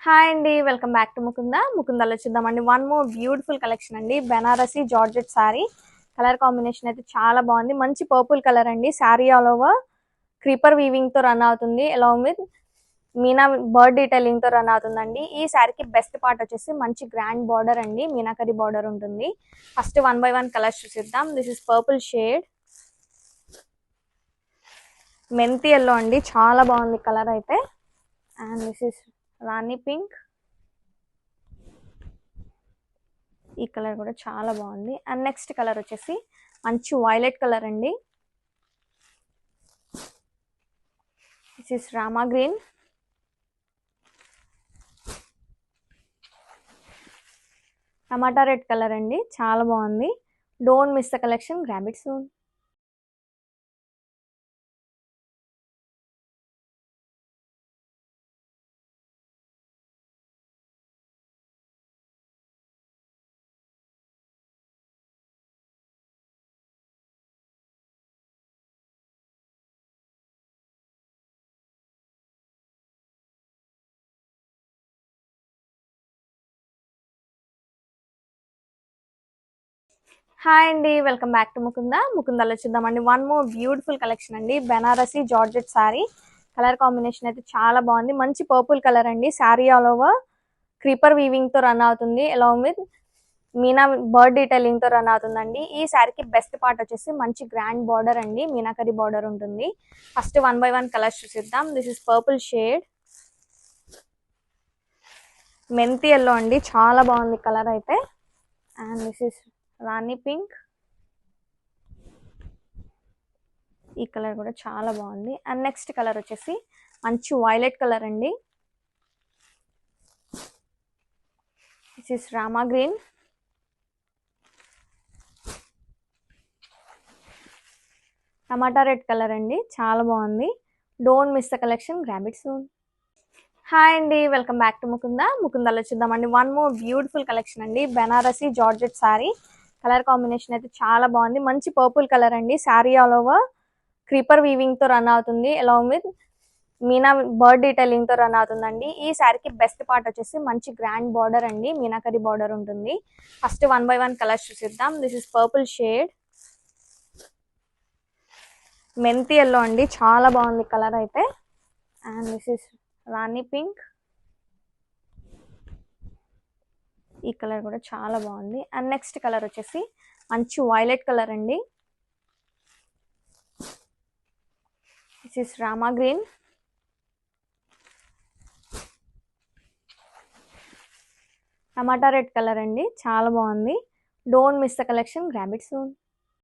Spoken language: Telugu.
హాయ్ అండి, వెల్కమ్ బ్యాక్ టు ముకుందాలో చూద్దామండి. వన్ మోర్ బ్యూటిఫుల్ కలెక్షన్ అండి. Banarasi georgette sari colour combination అయితే చాలా బాగుంది. మంచి పర్పుల్ కలర్ అండి. Sari all over creeper weaving తో రన్ అవుతుంది. Along with Meena bird detailing తో రన్ అవుతుందండి. ఈ శారీకి బెస్ట్ పార్ట్ వచ్చేసి మంచి గ్రాండ్ బార్డర్ అండి. మీనాకరీ బార్డర్ ఉంటుంది. ఫస్ట్ 1 by 1 కలర్స్ చూసిద్దాం. దిస్ ఇస్ పర్పుల్ షేడ్, మెంతి ఎల్లో అండి, చాలా బాగుంది కలర్ అయితే. And this is rani pink, ఈ కలర్ కూడా చాలా బాగుంది. అండ్ నెక్స్ట్ కలర్ వచ్చేసి మంచి వైలెట్ కలర్ అండి. This is Rama green, tomato red colour అండి, చాలా బాగుంది. Don't miss the collection, grab it soon. Hi అండి, వెల్కమ్ బ్యాక్ టు ముకుందాలో చూద్దామండి. వన్ మోర్ బ్యూటిఫుల్ కలెక్షన్ అండి. Banarasi georgette sari colour combination అయితే చాలా బాగుంది. మంచి పర్పుల్ కలర్ అండి. Sari all over creeper weaving తో రన్ అవుతుంది. Along with Meena bird detailing తో రన్ అవుతుందండి. ఈ శారీకి బెస్ట్ పార్ట్ వచ్చేసి మంచి గ్రాండ్ బార్డర్ అండి. మీనాకరీ బార్డర్ ఉంటుంది. ఫస్ట్ 1 by 1 కలర్స్ చూసిద్దాం. దిస్ ఇస్ పర్పుల్ షేడ్, మెంతి ఎల్లో అండి, చాలా బాగుంది కలర్ అయితే. And this is rani pink, ఈ కలర్ కూడా చాలా బాగుంది. అండ్ నెక్స్ట్ కలర్ వచ్చేసి మంచి వైలెట్ కలర్ అండి. This is Rama green, tomato red colour అండి, చాలా బాగుంది. Don't miss the collection, grab it soon. Hi అండి, వెల్కమ్ బ్యాక్ టు ముకుందాలో చూద్దామండి. వన్ మోర్ బ్యూటిఫుల్ కలెక్షన్ అండి. Banarasi georgette sari colour combination అయితే చాలా బాగుంది. మంచి పర్పుల్ కలర్ అండి. Sari all over creeper weaving తో రన్ అవుతుంది. Along with Meena bird detailing తో రన్ అవుతుందండి. ఈ శారీకి బెస్ట్ పార్ట్ వచ్చేసి మంచి గ్రాండ్ బార్డర్ అండి. మీనాకరీ బార్డర్ ఉంటుంది. ఫస్ట్ 1 by 1 కలర్స్ చూసిద్దాం. దిస్ ఇస్ పర్పుల్ షేడ్, మెంతి ఎల్లో అండి, చాలా బాగుంది కలర్ అయితే. And this is rani pink, ఈ కలర్ కూడా చాలా బాగుంది. అండ్ నెక్స్ట్ కలర్ వచ్చేసి మంచి వైలెట్ కలర్ అండి. This is Rama green, tomato red colour అండి, చాలా బాగుంది. Don't miss the collection, grab it soon.